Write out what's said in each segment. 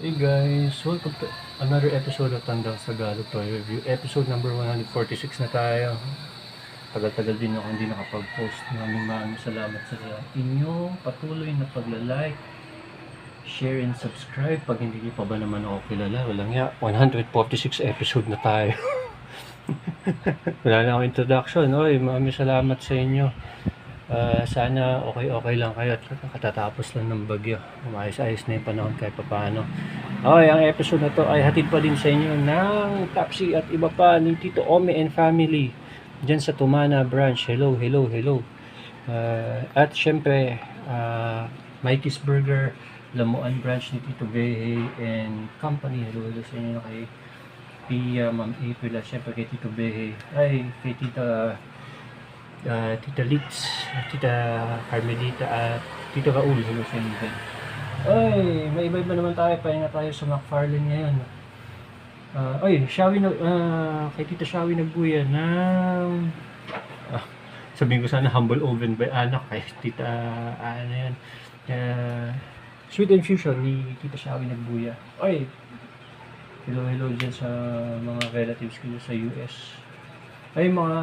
Hey guys, welcome to another episode of Tandang Tagalog Toy Review. Episode number 146 na tayo. Tagal-tagal din ako hindi nakapag-post. Maraming salamat sa inyong patuloy na pagla-like, share, and subscribe. Pag hindi niyo pa ba naman ako kilala, walang ya, 146 episode na tayo. Wala na akong introduction. Oy, maraming salamat sa inyo. Sana okay lang kayo at katatapos lang ng bagyo. Umayos-ayos na yung panahon kahit paano. Okay, ang episode na to ay hatid pa din sa inyo ng Tapsi at iba pa ni Tito Ome and family dyan sa Tumana branch. Hello. At syempre, Mikey's Burger, Lamuan branch ni Tito Behe and company. Hello sa inyo kay Pia, Ma'am April at syempre kay Tito Behe. Ay, kay Tita Litz, Tita Carmelita at Tito Raul. Hello sa inyo din. Ay, may iba-iba naman tayo. Pahinga tayo sa McFarlane ngayon. Kay Tita Shawi nagbuya ng sabihin ko sana humble oven by anak kay Tita yan. Sweet Infusion ni Tita Shawi nagbuya. Ay, hello dyan sa mga relatives ko sa US. Ay, mga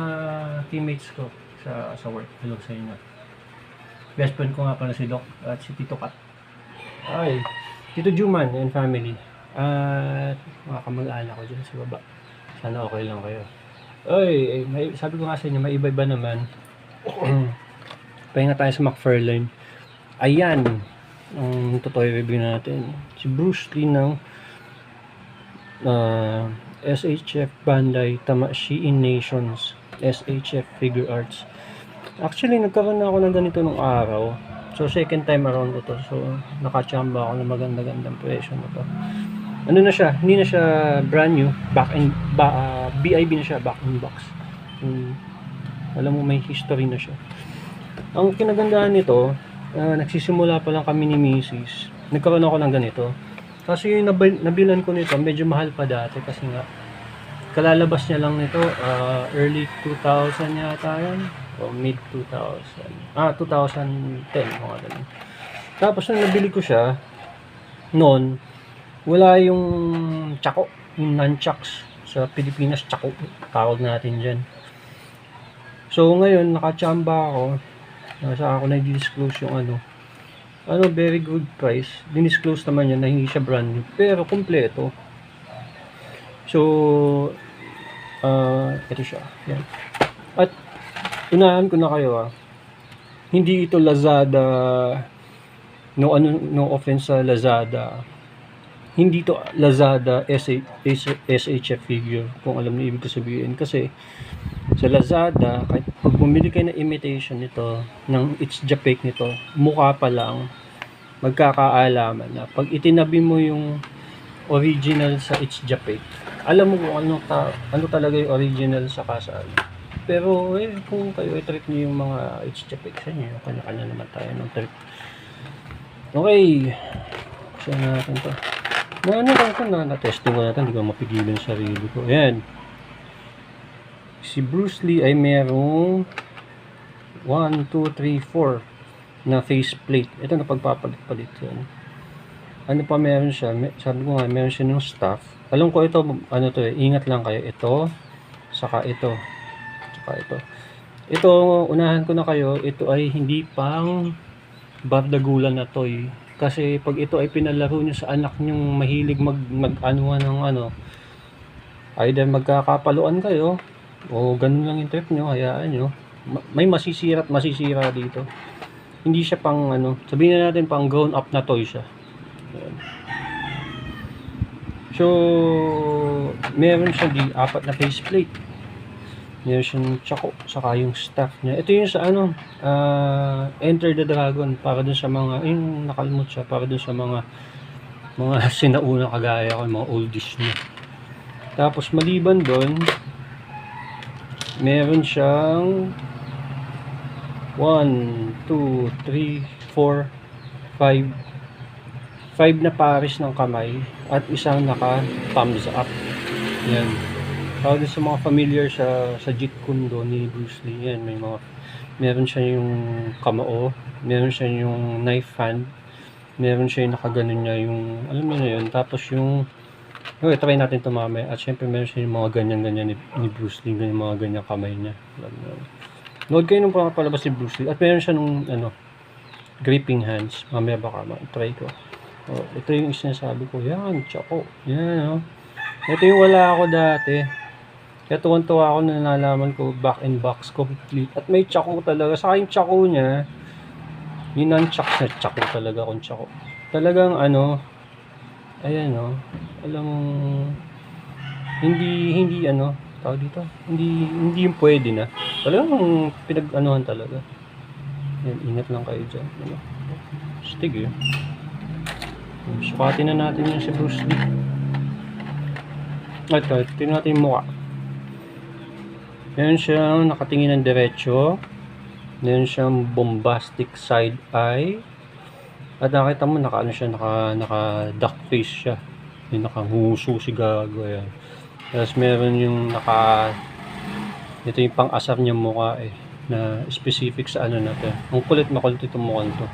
teammates ko sa work. Hello sa inyo. Best friend ko nga pala si Doc at si Tito Kat. Ay, Tito Juman and family. At mga kamag-anak ko dyan sa baba. Sana okay lang kayo. Ay, sabi ko nga sa inyo, may iba-iba naman. Pahinga tayo sa McFarlane. Ayan, ang totoo review natin. Si Bruce Lee ng SHF Bandai Tamashii Nations SHF Figure Arts. Actually, nagkaroon na ako ng ganito nung araw. So, second time around ko to. So, nakachamba ako ng maganda-gandang presyo na to. Ano na siya? Hindi na siya brand new. BIB na siya, back in box. Alam mo, may history na siya. Ang kinagandahan nito, nagsisimula pa lang kami ni Mrs. Nagkaroon ako ng ganito. Kasi yung nabilan ko nito, medyo mahal pa dati kasi nga, kalalabas niya lang nito, early 2000 yata yan. O mid 2000. 2010, mga ganun. Tapos nung nabili ko siya, noon, wala yung tsako, yung nunchucks. Sa Pilipinas, tsako, tawag natin dyan. So ngayon, nakachamba ako. Nasa ako na-disclose yung very good price. Dinisclose naman yun na hindi siya brand new. Pero kompleto. So, ito siya. Yan. At, unahan ko na kayo hindi ito Lazada, no offense sa Lazada, hindi ito Lazada SHF figure, kung alam niyo ibig ko sabihin. Kasi sa Lazada, kahit pag bumili kayo ng imitation nito, ng It's Japek nito, mukha pa lang, magkakaalaman na pag itinabi mo yung original sa It's Japek, alam mo kung ano talaga yung original sa kasal. Pero kung kayo i-trip niyo yung mga It's Japek sa inyo, kanya-kanya naman tayo ng trip. Okay, kasi natin to. Na-testing ko natin, hindi ko mapigilan yung sarili ko. Ayan. Si Bruce Lee ay merong 1, 2, 3, 4 na faceplate. Ito na pagpapalit-palit yan. Ano pa meron siya? Sabi ko nga, meron siya ng staff. Alam ko ito, ingat lang kayo. Ito, saka ito. Ito, unahan ko na kayo, ito ay hindi pang bardagulan na toy. Kasi pag ito ay pinalaro nyo sa anak nyong mahilig mag-anuhan ng either magkakapaluan kayo, o ganun lang yung trip nyo, hayaan nyo. May masisira at masisira dito. Hindi siya pang sabihin na natin pang grown up na toy siya. Ayan. So, meron siya apat na faceplate. Meron siyang tsako, saka yung staff niya. Ito yung sa Enter the Dragon, para dun sa mga, yung nakalimot siya, para dun sa mga sinauna kagaya ko, mga oldies niya. Tapos maliban dun, meron siyang 1, 2, 3, 4, 5 na pares ng kamay at isang naka thumbs up. Yan. Para sa mga familiar sa Jeet Kune Do ni Bruce Lee, yan, meron siya yung kamao, meron siya yung knife hand, Meron siya yung nakaganon niya, yung, alam mo na yun. Tapos yung, okay, try natin ito mamaya. At syempre meron siya yung mga ganyan-ganyan ni Bruce Lee, ganyan, mga ganyan kamay niya. Alam mo yun. Nood kayo nung palabas si Bruce Lee. At meron siya nung, ano, gripping hands. Mamaya baka try ko. Oh, ito yung sinasabi ko. Yan, tsako. Yan, oh. Ito yung wala ako dati. Kaya tuwan-tuwa ako na nalaman ko back and box complete. At may tsako talaga. Saka yung tsako niya, yung non-chak na tsako talaga kung tsako. Talagang ano, ayan o, alam mong, hindi ano, tawag dito, hindi yung pwede na. Talagang pinag-anuhan talaga. Yan, ingat lang kayo dyan. Ano? Stig yun. Sukatin na natin yung si Bruce Lee. At tingnan natin yung mukha. Meron siyang nakatingin ng diretsyo. Meron siyang bombastic side eye. At nakita mo, naka duck face siya. Yung nakahuso si gago. Ayan. Tapos meron yung ito yung pang-asar niya mukha eh. Na specific sa ano natin. Ang makulit itong mukhang to.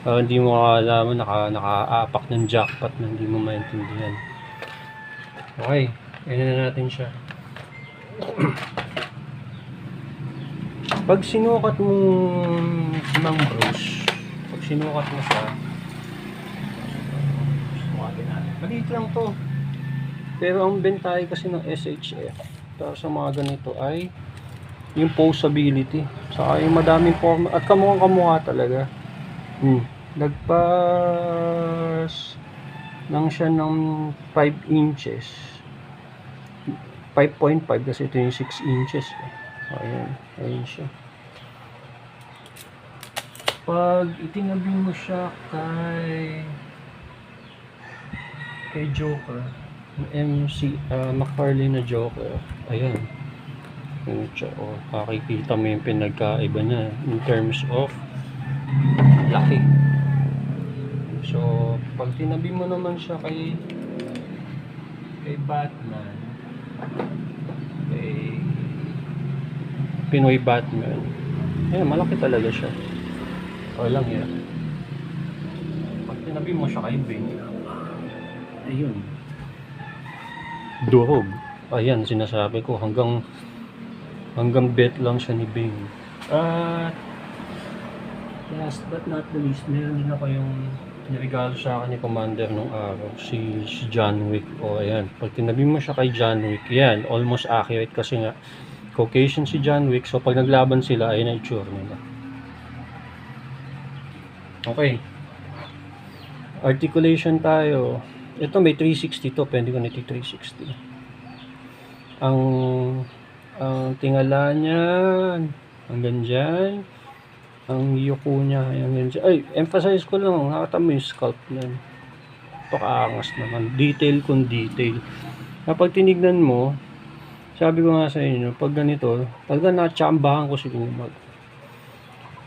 Hindi mo alam, naka-aapak ng jackpot na hindi mo maintindihan. Okay, ayun na natin siya. Pag sinukat mo si Mang Bruce, pag sinukat mo siya, sukatin natin. Maliit lang to. Pero ang bentahe kasi ng SHF para sa mga ganito ay yung posability. Saka yung madaming forma at kamukhang-kamukha talaga. Nagpas lang siya ng 5 inches. 5.5 kasi ito yung 6 inches. Ayan siya. Pag itinabi mo siya kay Joker, McFarlane na Joker, ayan. Makikita mo yung pinagkaiba niya in terms of laki. So, pag tinabi mo naman siya kay Batman, kay Pinoy Batman, ayan, malaki talaga siya. O lang yan. Pag tinabi mo siya kay Bane, ayun, durog. Ayan, sinasabi ko, hanggang bet lang siya ni Bane. At last but not the least, meron din ako yung niregalo sa akin ni Commander nung araw, si John Wick. O ayan, pag tinabi mo siya kay John Wick, yan, almost accurate kasi nga Caucasian si John Wick, so pag naglaban sila, ayun na itsura nila. Okay, articulation tayo. Ito may 360 to, pwede ko na ito 360. Ang tingala niyan hanggang dyan, ang yuko niya hanggang dyan. Ay, emphasize ko lang, nakita mo yung scalp niyan, pakaangas naman, detail kung detail. Kapag tinignan mo, sabi ko nga sa inyo, pag ganito, talaga natsambahan ko si Umag.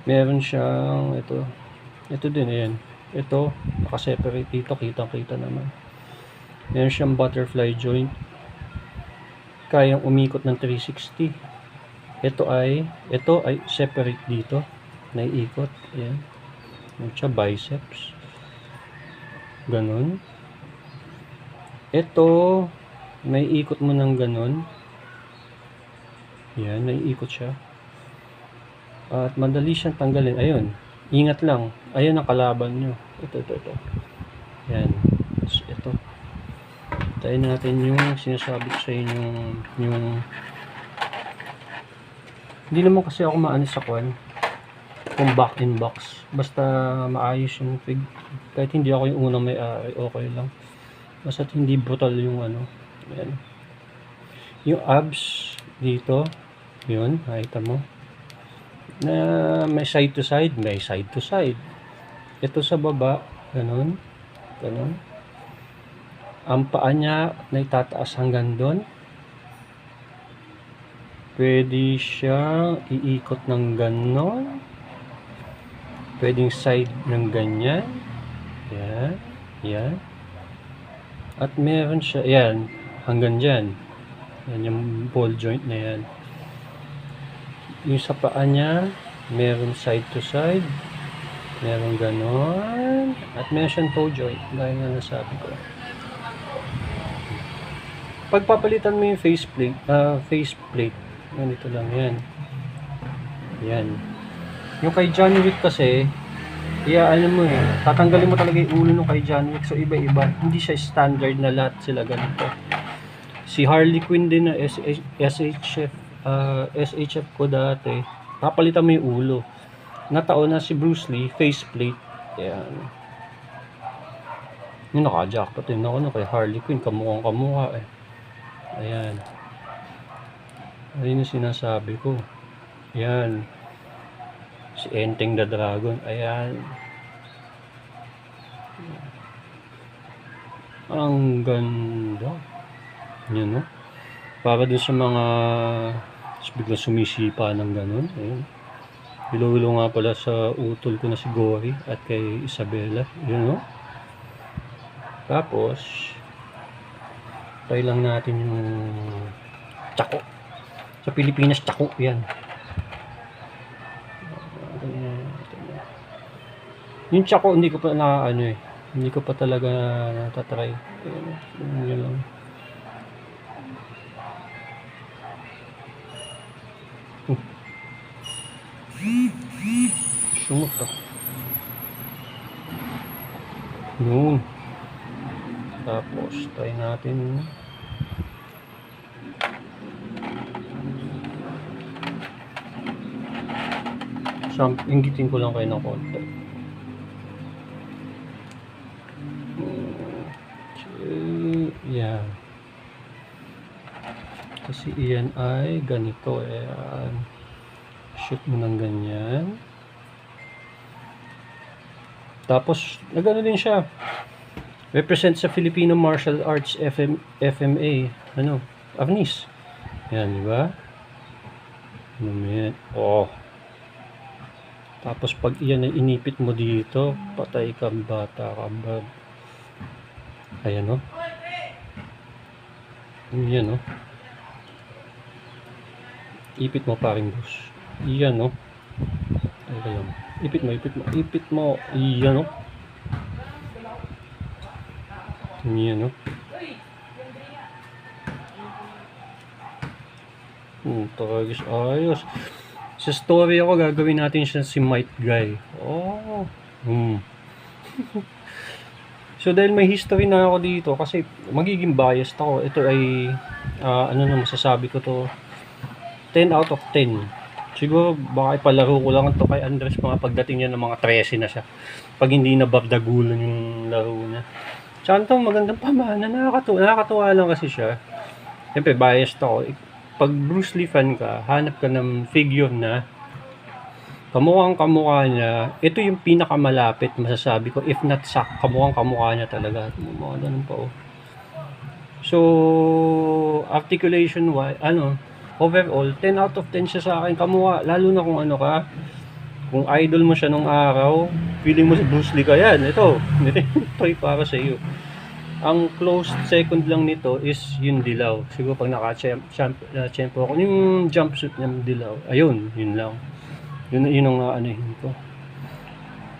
Meron siyang ito din, ayan, ito nakaseparate dito, kita naman. Meron siyang butterfly joint, kayang umikot ng 360. Ito ay separate dito, naiikot. Ayan, meron siya biceps, ganun. Ito may ikot mo ng ganun. Yan, naiikot siya. At madali siyang tanggalin. Ayun, ingat lang. Ayun ang kalaban nyo. Ito. Yan. Ito. Tayo natin yung sinasabi ko sa inyo, yung hindi naman kasi ako maanis sa kwan kung back in box. Basta maayos yung fig. Kahit hindi ako yung unang may-ari, okay lang. Basta hindi brutal yung ano. Yan. Yung abs dito, yun, nakita mo na may side to side. Ito sa baba, ganun. Ang paa niya na itataas hanggang doon. Pwede siyang iikot ng ganon, pwedeng side ng ganyan. Yan. At meron siya, yan, hanggang dyan. Yan yung ball joint na yan. Yung sa paa niya, meron side to side, meron ganon, at meron siyang toe joint, gaya nga nasabi ko. Pagpapalitan mo yung faceplate, ganito lang yan. Yan. Yung kay John Wick kasi, ano mo tatanggalin mo talaga yung ulo nung kay John Wick. So iba-iba, hindi siya standard na lahat sila ganito. Si Harley Quinn din na SHF ko dati, papalitan mo yung ulo. Nataon na si Bruce Lee, faceplate. Yan. Yung naka-jackpot din ako na kay Harley Quinn, kamukhang kamukha Ayan. Ayun yung sinasabi ko. Yan. Si Enteng the Dragon. Ayan. Ang ganda. Yan, no? Para dun sa mga biglang sumisipa ng ganun. Ayan. Hilo-hilo nga pala sa utol ko na si Gory at kay Isabella. Yun, no? Tapos, try lang natin yung tsako. Sa Pilipinas, tsako. Yan. Yung tsako, hindi ko pa hindi ko pa talaga natatry. Yun lang. Sumot to. Yun. Tapos, try natin. Inggitin ko lang kayo ng konti. Yan. Kasi iyan ay ganito. Shoot mo ng ganyan. Tapos, nagano din siya. Represent sa Filipino Martial Arts FMA. AFNIS. Yan, di ba? Oh. Tapos pag iyan ay inipit mo dito, patay kang bata kambag. Ayan, no? Yan, no? Ipit mo paring boss. Iyan, no? Ayan. Ipit mo. Iyan, no? Yan, no? Tagagis ayos. Sa story ako, gagawin natin siya si Might Guy. Oh. So, dahil may history na ako dito, kasi magiging biased ako. Ito ay, masasabi ko to, 10 out of 10. Siguro, baka ipalaro ko lang ito kay Andres mga pagdating niya ng mga 13 na siya. Pag hindi na babdagulan yung laro niya. Tsaka ito, magandang pamana. Nakakatuwa lang kasi siya. Siyempre, biased ako. Pag Bruce Lee fan ka, hanap ka ng figure na kamukhang-kamukha niya. Ito yung pinakamalapit, masasabi ko. If not kamukhang-kamukha niya talaga. Mga ganun pa, So, articulation overall, 10 out of 10 siya sa akin. Kamukha, lalo na kung kung idol mo siya nung araw, feeling mo si Bruce Lee ka yan. Ito ay para sa iyo. Ang close second lang nito is yung dilaw. Siguro pag naka-champo ako, yung jumpsuit ng dilaw. Ayun, yun lang. Yun ang ko.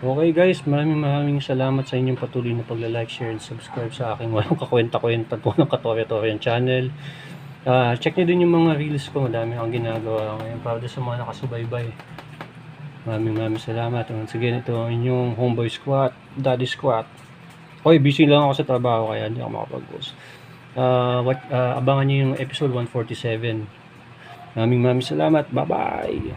Okay guys, maraming salamat sa inyong patuloy na pagla-like, share, and subscribe sa aking walang kakwenta-kwenta po ng Katorya-Toryan channel. Check nyo din yung mga reels ko. Madami akong ginagawa ngayon para sa mga nakasubaybay. Maraming salamat. Once again, ito ang inyong homeboy squat, daddy squat. Hoy, busy lang ako sa trabaho kaya hindi ako makapag-post. Abangan niyo yung episode 147. Maraming salamat. Bye-bye!